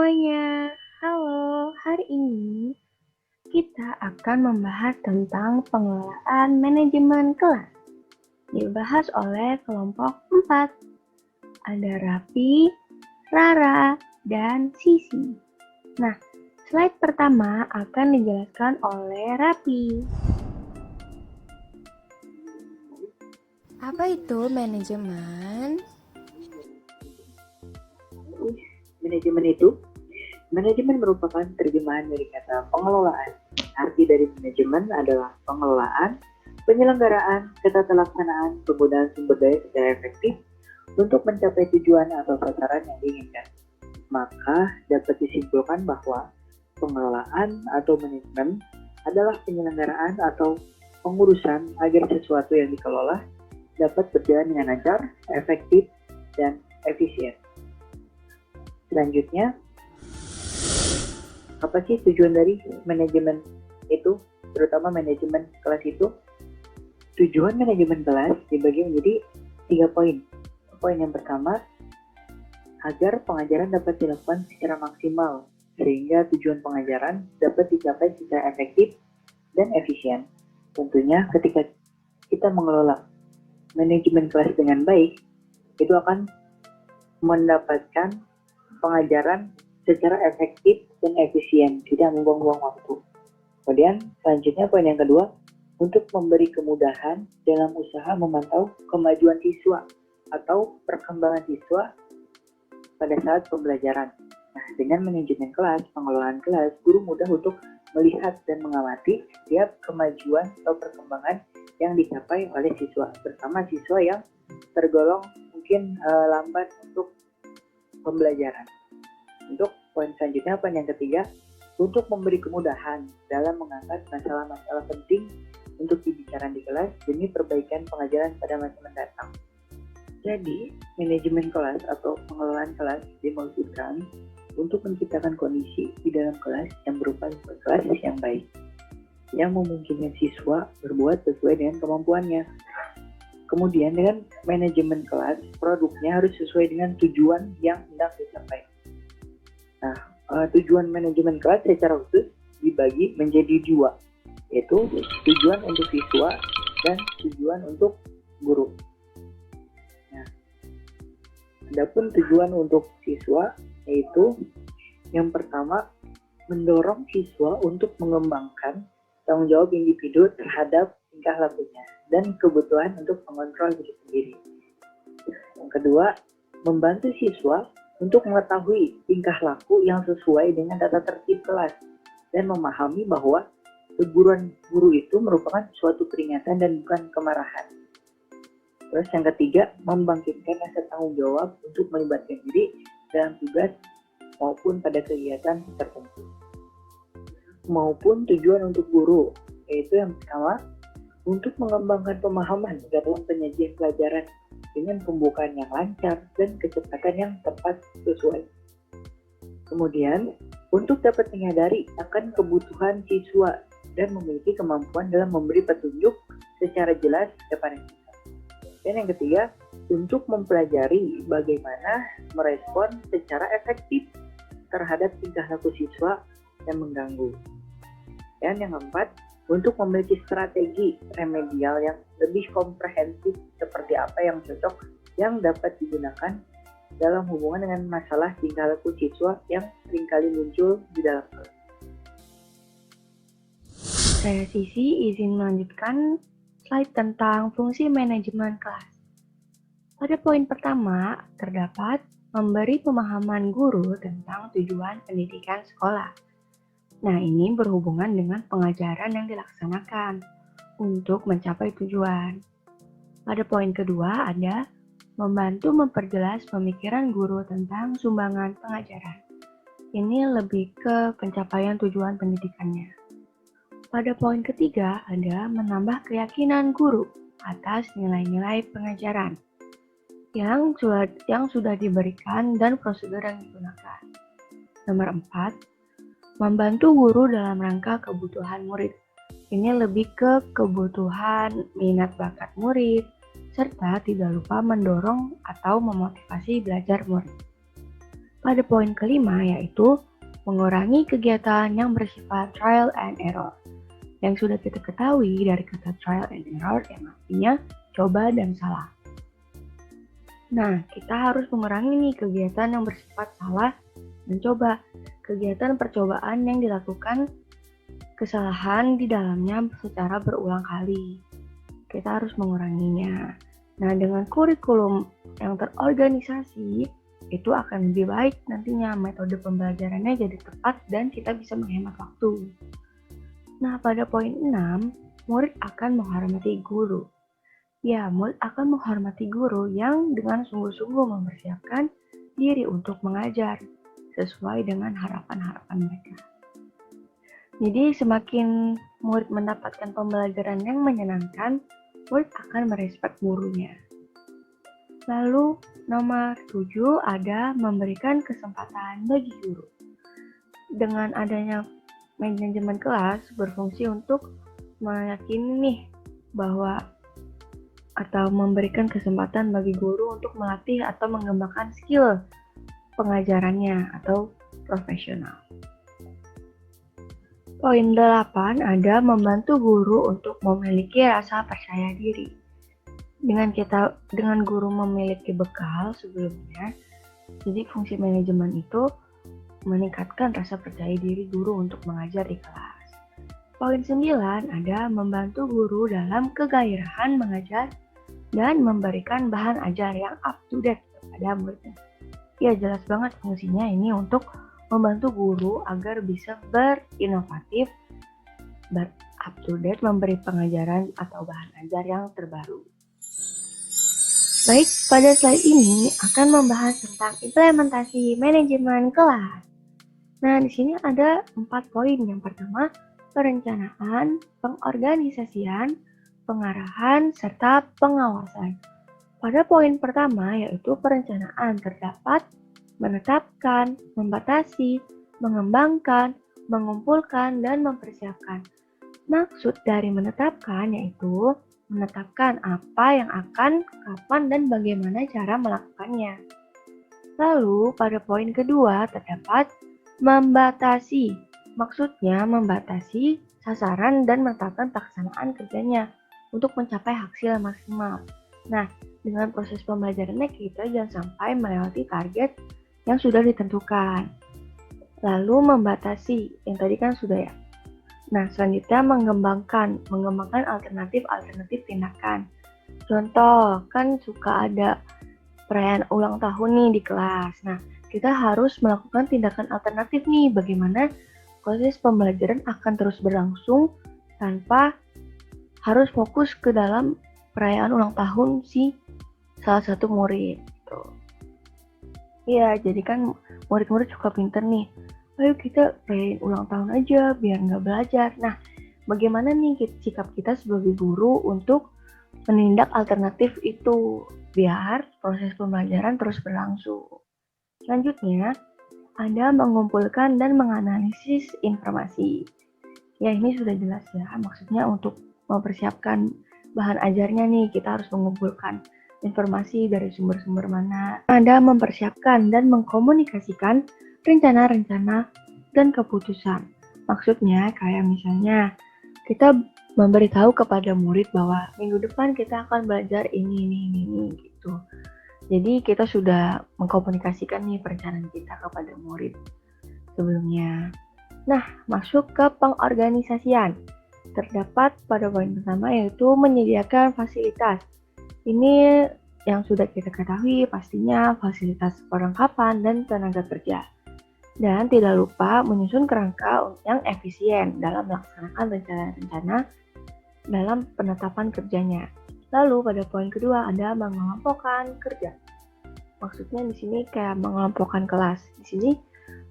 semuanya, halo. Hari ini kita akan membahas tentang pengelolaan manajemen kelas. Dibahas oleh kelompok 4. Ada Raffi, Rara, dan Sisi. Nah, slide pertama akan dijelaskan oleh Raffi. Apa itu manajemen? Manajemen merupakan terjemahan dari kata pengelolaan. Arti dari manajemen adalah pengelolaan, penyelenggaraan, ketata laksanaan, penggunaan sumber daya secara efektif untuk mencapai tujuan atau sasaran yang diinginkan. Maka dapat disimpulkan bahwa pengelolaan atau manajemen adalah penyelenggaraan atau pengurusan agar sesuatu yang dikelola dapat berjalan dengan lancar, efektif, dan efisien. Selanjutnya, apa sih tujuan dari manajemen itu, terutama manajemen kelas itu? Tujuan manajemen kelas dibagi menjadi 3 poin. Poin yang pertama, agar pengajaran dapat dilakukan secara maksimal, sehingga tujuan pengajaran dapat dicapai secara efektif dan efisien. Tentunya ketika kita mengelola manajemen kelas dengan baik, itu akan mendapatkan pengajaran secara efektif dan efisien, tidak membuang-buang waktu. Kemudian selanjutnya poin yang kedua, untuk memberi kemudahan dalam usaha memantau kemajuan siswa atau perkembangan siswa pada saat pembelajaran. Nah, dengan manajemen kelas, pengelolaan kelas, guru mudah untuk melihat dan mengamati setiap kemajuan atau perkembangan yang dicapai oleh siswa, terutama siswa yang tergolong mungkin lambat untuk pembelajaran. Untuk poin selanjutnya, poin yang ketiga, untuk memberi kemudahan dalam mengangkat masalah-masalah penting untuk dibicarakan di kelas demi perbaikan pengajaran pada masa mendatang. Jadi, manajemen kelas atau pengelolaan kelas dimaksudkan untuk menciptakan kondisi di dalam kelas yang berupa kelas yang baik, yang memungkinkan siswa berbuat sesuai dengan kemampuannya. Kemudian dengan manajemen kelas, produknya harus sesuai dengan tujuan yang hendak dicapai. Nah, tujuan manajemen kelas secara khusus dibagi menjadi 2, yaitu tujuan untuk siswa dan tujuan untuk guru. Nah, adapun tujuan untuk siswa yaitu yang pertama, mendorong siswa untuk mengembangkan tanggung jawab individu terhadap tingkah lakunya dan kebutuhan untuk mengontrol diri sendiri. Yang kedua, membantu siswa untuk mengetahui tingkah laku yang sesuai dengan tata tertib kelas dan memahami bahwa teguran guru itu merupakan suatu peringatan dan bukan kemarahan. Terus yang ketiga, membangkitkan rasa tanggung jawab untuk melibatkan diri dalam tugas maupun pada kegiatan tertentu. Maupun tujuan untuk guru, yaitu yang pertama, untuk mengembangkan pemahaman dalam penyajian pelajaran dengan pembukaan yang lancar dan kecepatan yang tepat sesuai. Kemudian, untuk dapat menyadari akan kebutuhan siswa dan memiliki kemampuan dalam memberi petunjuk secara jelas kepada siswa. Dan yang ketiga, untuk mempelajari bagaimana merespon secara efektif terhadap tingkah laku siswa yang mengganggu. Dan yang keempat, untuk memiliki strategi remedial yang lebih komprehensif seperti apa yang cocok yang dapat digunakan dalam hubungan dengan masalah tingkah laku siswa yang seringkali muncul di dalam kelas. Saya Sisi izin melanjutkan slide tentang fungsi manajemen kelas. Pada poin pertama, terdapat memberi pemahaman guru tentang tujuan pendidikan sekolah. Nah, ini berhubungan dengan pengajaran yang dilaksanakan untuk mencapai tujuan. Pada poin kedua ada membantu memperjelas pemikiran guru tentang sumbangan pengajaran. Ini lebih ke pencapaian tujuan pendidikannya. Pada poin ketiga ada menambah keyakinan guru atas nilai-nilai pengajaran yang sudah diberikan dan prosedur yang digunakan. Nomor 4, membantu guru dalam rangka kebutuhan murid. Ini lebih ke kebutuhan minat bakat murid, serta tidak lupa mendorong atau memotivasi belajar murid. Pada poin kelima yaitu mengurangi kegiatan yang bersifat trial and error. Yang sudah kita ketahui dari kata trial and error yang artinya coba dan salah. Nah, kita harus mengurangi nih kegiatan yang bersifat salah dan coba. Kegiatan percobaan yang dilakukan kesalahan di dalamnya secara berulang kali. Kita harus menguranginya. Nah, dengan kurikulum yang terorganisasi, itu akan lebih baik nantinya metode pembelajarannya jadi tepat dan kita bisa menghemat waktu. Nah, pada poin 6, murid akan menghormati guru. Ya, murid akan menghormati guru yang dengan sungguh-sungguh mempersiapkan diri untuk mengajar sesuai dengan harapan-harapan mereka. Jadi, semakin murid mendapatkan pembelajaran yang menyenangkan, murid akan merespek gurunya. Lalu, nomor 7 ada memberikan kesempatan bagi guru. Dengan adanya manajemen kelas berfungsi untuk meyakini nih bahwa atau memberikan kesempatan bagi guru untuk melatih atau mengembangkan skill pengajarannya atau profesional. Poin 8 ada membantu guru untuk memiliki rasa percaya diri. Dengan guru memiliki bekal sebelumnya, jadi fungsi manajemen itu meningkatkan rasa percaya diri guru untuk mengajar di kelas. Poin 9 ada membantu guru dalam kegairahan mengajar dan memberikan bahan ajar yang up to date kepada muridnya. Ya, jelas banget fungsinya ini untuk membantu guru agar bisa berinovatif, up to date, memberi pengajaran atau bahan ajar yang terbaru. Baik, pada slide ini akan membahas tentang implementasi manajemen kelas. Nah, di sini ada 4 poin. Yang pertama, perencanaan, pengorganisasian, pengarahan, serta pengawasan. Pada poin pertama yaitu perencanaan terdapat menetapkan, membatasi, mengembangkan, mengumpulkan, dan mempersiapkan. Maksud dari menetapkan yaitu menetapkan apa yang akan, kapan, dan bagaimana cara melakukannya. Lalu pada poin kedua terdapat membatasi. Maksudnya membatasi sasaran dan menetapkan pelaksanaan kerjanya untuk mencapai hasil maksimal. Nah, dengan proses pembelajarannya kita jangan sampai melewati target yang sudah ditentukan. Lalu membatasi, yang tadi kan sudah ya. Nah, selanjutnya mengembangkan alternatif tindakan. Contoh, kan suka ada perayaan ulang tahun nih di kelas. Nah, kita harus melakukan tindakan alternatif nih, bagaimana proses pembelajaran akan terus berlangsung tanpa harus fokus ke dalam perayaan ulang tahun si salah satu murid. Gitu. Ya, jadi kan murid-murid suka pinter nih. Ayo kita rayain ulang tahun aja biar nggak belajar. Nah, bagaimana nih sikap kita sebagai guru untuk menindak alternatif itu biar proses pembelajaran terus berlangsung. Selanjutnya, ada mengumpulkan dan menganalisis informasi. Ya, ini sudah jelas ya, maksudnya untuk mempersiapkan bahan ajarnya nih, kita harus mengumpulkan informasi dari sumber-sumber mana. Ada mempersiapkan dan mengkomunikasikan rencana-rencana dan keputusan. Maksudnya kayak misalnya kita memberitahu kepada murid bahwa minggu depan kita akan belajar ini gitu. Jadi kita sudah mengkomunikasikan nih perencanaan kita kepada murid sebelumnya. Nah, masuk ke pengorganisasian. Terdapat pada poin pertama yaitu menyediakan fasilitas. Ini yang sudah kita ketahui pastinya fasilitas perlengkapan dan tenaga kerja. Dan tidak lupa menyusun kerangka yang efisien dalam melaksanakan rencana-rencana dalam penetapan kerjanya. Lalu pada poin kedua ada mengelompokkan kerja. Maksudnya di sini kayak mengelompokkan kelas. Di sini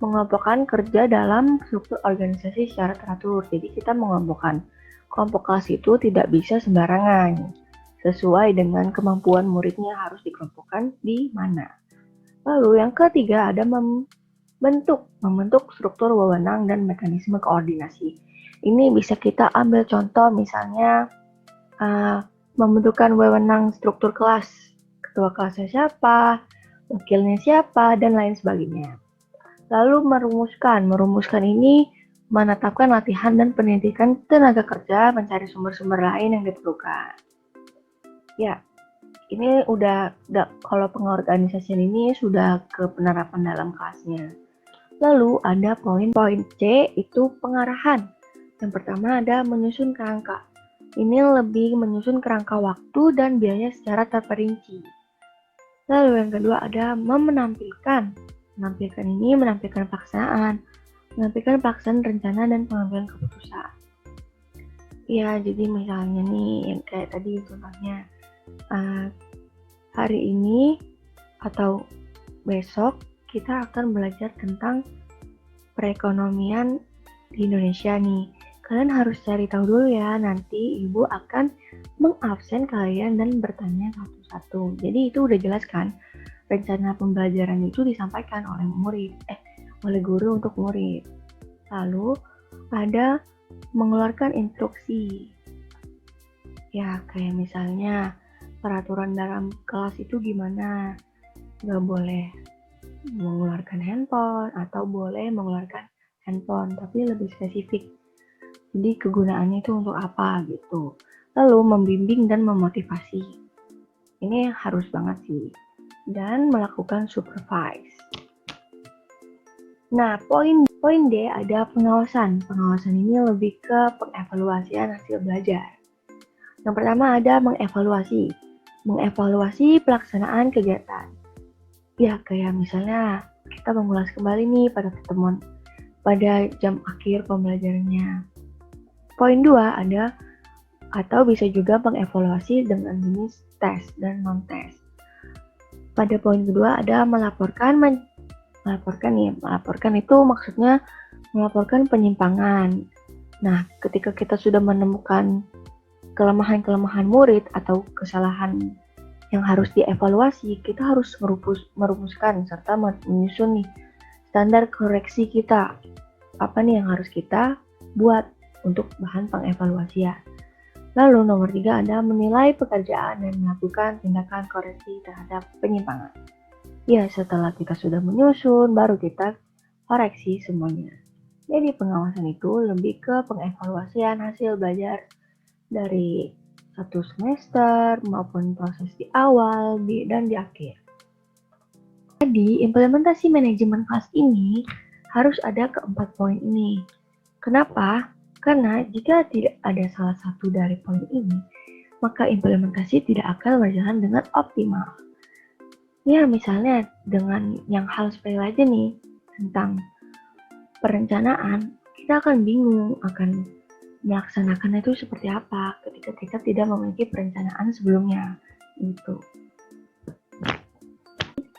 mengelompokkan kerja dalam struktur organisasi secara teratur. Jadi kita mengelompokkan kelompok kelas itu tidak bisa sembarangan. Sesuai dengan kemampuan muridnya harus dikelompokkan di mana. Lalu yang ketiga ada membentuk struktur wewenang dan mekanisme koordinasi. Ini bisa kita ambil contoh misalnya membentukkan wewenang struktur kelas, ketua kelasnya siapa, wakilnya siapa, dan lain sebagainya. Lalu merumuskan ini menetapkan latihan dan pendidikan tenaga kerja mencari sumber-sumber lain yang diperlukan. Ya, ini udah kalau pengorganisasian ini sudah ke penerapan dalam kelasnya. Lalu ada poin C, itu pengarahan. Yang pertama ada menyusun kerangka. Ini lebih menyusun kerangka waktu dan biaya secara terperinci. Lalu yang kedua ada menampilkan. Menampilkan ini menampilkan pelaksanaan rencana dan pengambilan keputusan. Ya, jadi misalnya nih yang kayak tadi contohnya, hari ini atau besok kita akan belajar tentang perekonomian di Indonesia nih. Kalian harus cari tahu dulu ya, nanti ibu akan mengabsen kalian dan bertanya satu-satu. Jadi itu udah jelas kan, rencana pembelajaran itu disampaikan oleh oleh guru untuk murid. Lalu ada mengeluarkan instruksi. Ya, kayak misalnya peraturan dalam kelas itu gimana? Nggak boleh mengeluarkan handphone atau boleh mengeluarkan handphone, tapi lebih spesifik. Jadi kegunaannya itu untuk apa gitu. Lalu membimbing dan memotivasi. Ini harus banget sih. Dan melakukan supervise. Nah, poin D ada pengawasan. Pengawasan ini lebih ke pengevaluasian hasil belajar. Yang pertama ada mengevaluasi. Mengevaluasi pelaksanaan kegiatan. Ya, kayak misalnya kita mengulas kembali nih pada pertemuan pada jam akhir pembelajarannya. Poin 2 ada atau bisa juga mengevaluasi dengan jenis tes dan non-tes. Pada poin kedua ada melaporkan itu maksudnya melaporkan penyimpangan. Nah, ketika kita sudah menemukan kelemahan-kelemahan murid atau kesalahan yang harus dievaluasi, kita harus merumuskan serta menyusun nih standar koreksi kita. Apa nih yang harus kita buat untuk bahan pengevaluasian. Lalu nomor 3 ada menilai pekerjaan dan melakukan tindakan koreksi terhadap penyimpangan. Ya, setelah kita sudah menyusun, baru kita koreksi semuanya. Jadi pengawasan itu lebih ke pengevaluasian hasil belajar dari satu semester maupun proses di awal dan di akhir. Jadi implementasi manajemen kelas ini harus ada keempat poin ini. Kenapa? Karena jika tidak ada salah satu dari poin ini, maka implementasi tidak akan berjalan dengan optimal. Ya, misalnya dengan yang hal sepele aja nih, tentang perencanaan, kita akan bingung akan melaksanakan itu seperti apa ketika kita tidak memiliki perencanaan sebelumnya. Gitu.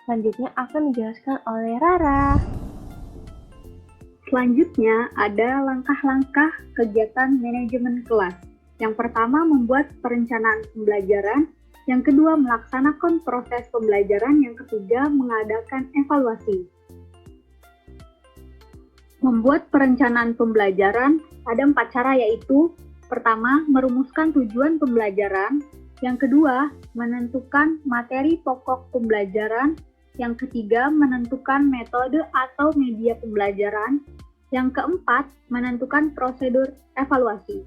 Selanjutnya akan dijelaskan oleh Rara. Selanjutnya ada langkah-langkah kegiatan manajemen kelas. Yang pertama membuat perencanaan pembelajaran, yang kedua melaksanakan proses pembelajaran, yang ketiga mengadakan evaluasi. Membuat perencanaan pembelajaran ada 4 cara, yaitu pertama merumuskan tujuan pembelajaran, yang kedua menentukan materi pokok pembelajaran, yang ketiga menentukan metode atau media pembelajaran, yang keempat menentukan prosedur evaluasi.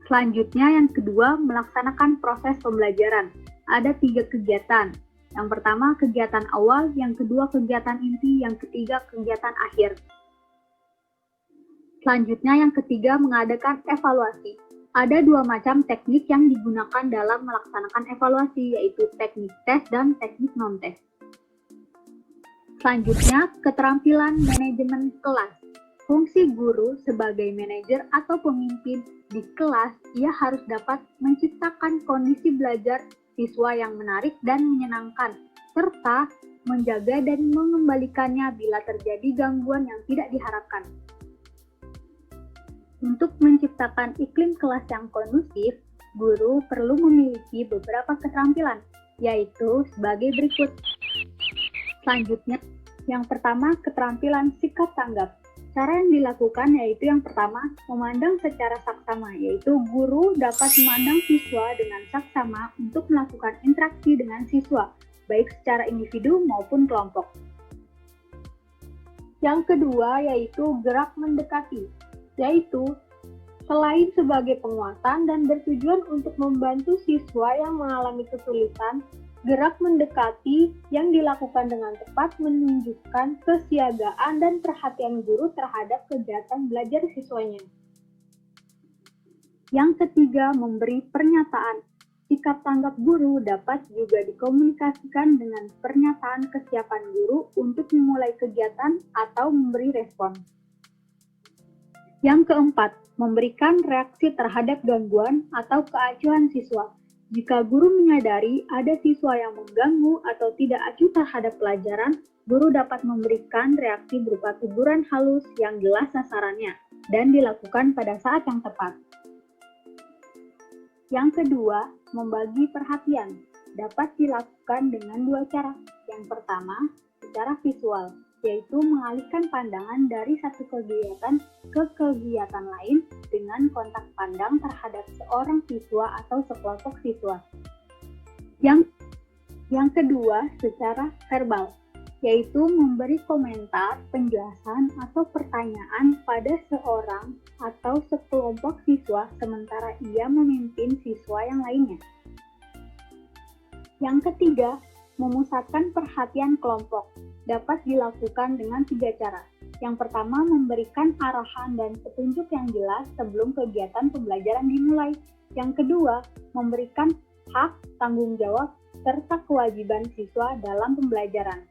Selanjutnya yang kedua melaksanakan proses pembelajaran. Ada 3 kegiatan. Yang pertama kegiatan awal, yang kedua kegiatan inti, yang ketiga kegiatan akhir. Selanjutnya yang ketiga mengadakan evaluasi. Ada 2 macam teknik yang digunakan dalam melaksanakan evaluasi, yaitu teknik tes dan teknik non-tes. Selanjutnya, keterampilan manajemen kelas. Fungsi guru sebagai manajer atau pemimpin di kelas, ia harus dapat menciptakan kondisi belajar siswa yang menarik dan menyenangkan, serta menjaga dan mengembalikannya bila terjadi gangguan yang tidak diharapkan. Untuk menciptakan iklim kelas yang kondusif, guru perlu memiliki beberapa keterampilan, yaitu sebagai berikut. Selanjutnya, yang pertama keterampilan sikap tanggap. Cara yang dilakukan yaitu yang pertama, memandang secara saksama, yaitu guru dapat memandang siswa dengan saksama untuk melakukan interaksi dengan siswa, baik secara individu maupun kelompok. Yang kedua yaitu gerak mendekati, yaitu selain sebagai penguatan dan bertujuan untuk membantu siswa yang mengalami kesulitan, gerak mendekati yang dilakukan dengan tepat menunjukkan kesiagaan dan perhatian guru terhadap kegiatan belajar siswanya. Yang ketiga, memberi pernyataan. Sikap tanggap guru dapat juga dikomunikasikan dengan pernyataan kesiapan guru untuk memulai kegiatan atau memberi respon. Yang keempat, memberikan reaksi terhadap gangguan atau keacuhan siswa. Jika guru menyadari ada siswa yang mengganggu atau tidak acuh terhadap pelajaran, guru dapat memberikan reaksi berupa teguran halus yang jelas sasarannya dan dilakukan pada saat yang tepat. Yang kedua, membagi perhatian. Dapat dilakukan dengan dua cara. Yang pertama, secara visual, yaitu mengalihkan pandangan dari satu kegiatan ke kegiatan lain dengan kontak pandang terhadap seorang siswa atau sekelompok siswa. Yang kedua, secara verbal, yaitu memberi komentar, penjelasan, atau pertanyaan pada seorang atau sekelompok siswa sementara ia memimpin siswa yang lainnya. Yang ketiga, memusatkan perhatian kelompok. Dapat dilakukan dengan tiga cara. Yang pertama, memberikan arahan dan petunjuk yang jelas sebelum kegiatan pembelajaran dimulai. Yang kedua, memberikan hak, tanggung jawab, serta kewajiban siswa dalam pembelajaran.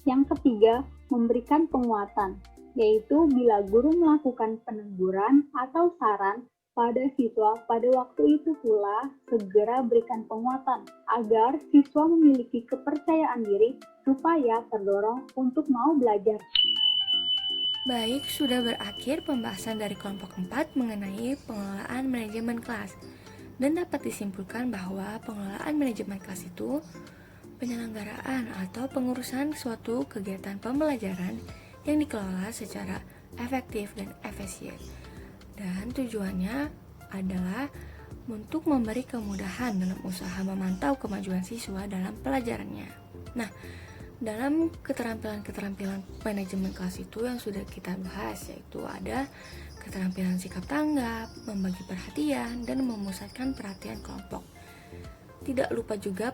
Yang ketiga, memberikan penguatan, yaitu bila guru melakukan peneguran atau saran pada siswa pada waktu itu pula segera berikan penguatan agar siswa memiliki kepercayaan diri supaya terdorong untuk mau belajar. Baik, sudah berakhir pembahasan dari kelompok 4 mengenai pengelolaan manajemen kelas. Dan dapat disimpulkan bahwa pengelolaan manajemen kelas itu penyelenggaraan atau pengurusan suatu kegiatan pembelajaran yang dikelola secara efektif dan efisien. Dan tujuannya adalah untuk memberi kemudahan dalam usaha memantau kemajuan siswa dalam pelajarannya. Nah, dalam keterampilan-keterampilan manajemen kelas itu yang sudah kita bahas, yaitu ada keterampilan sikap tanggap, membagi perhatian, dan memusatkan perhatian kelompok. Tidak lupa juga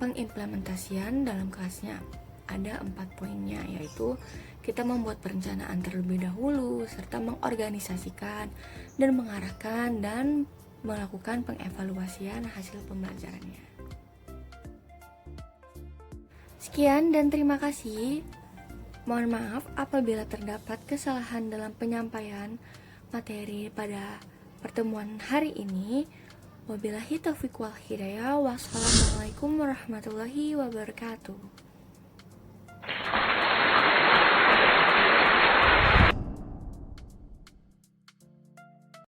pengimplementasian dalam kelasnya. Ada 4 poinnya, yaitu kita membuat perencanaan terlebih dahulu, serta mengorganisasikan dan mengarahkan dan melakukan pengevaluasian hasil pembelajarannya. Sekian dan terima kasih. Mohon maaf apabila terdapat kesalahan dalam penyampaian materi pada pertemuan hari ini. Wabillahi taufiq wal hidayah. Wassalamualaikum warahmatullahi wabarakatuh.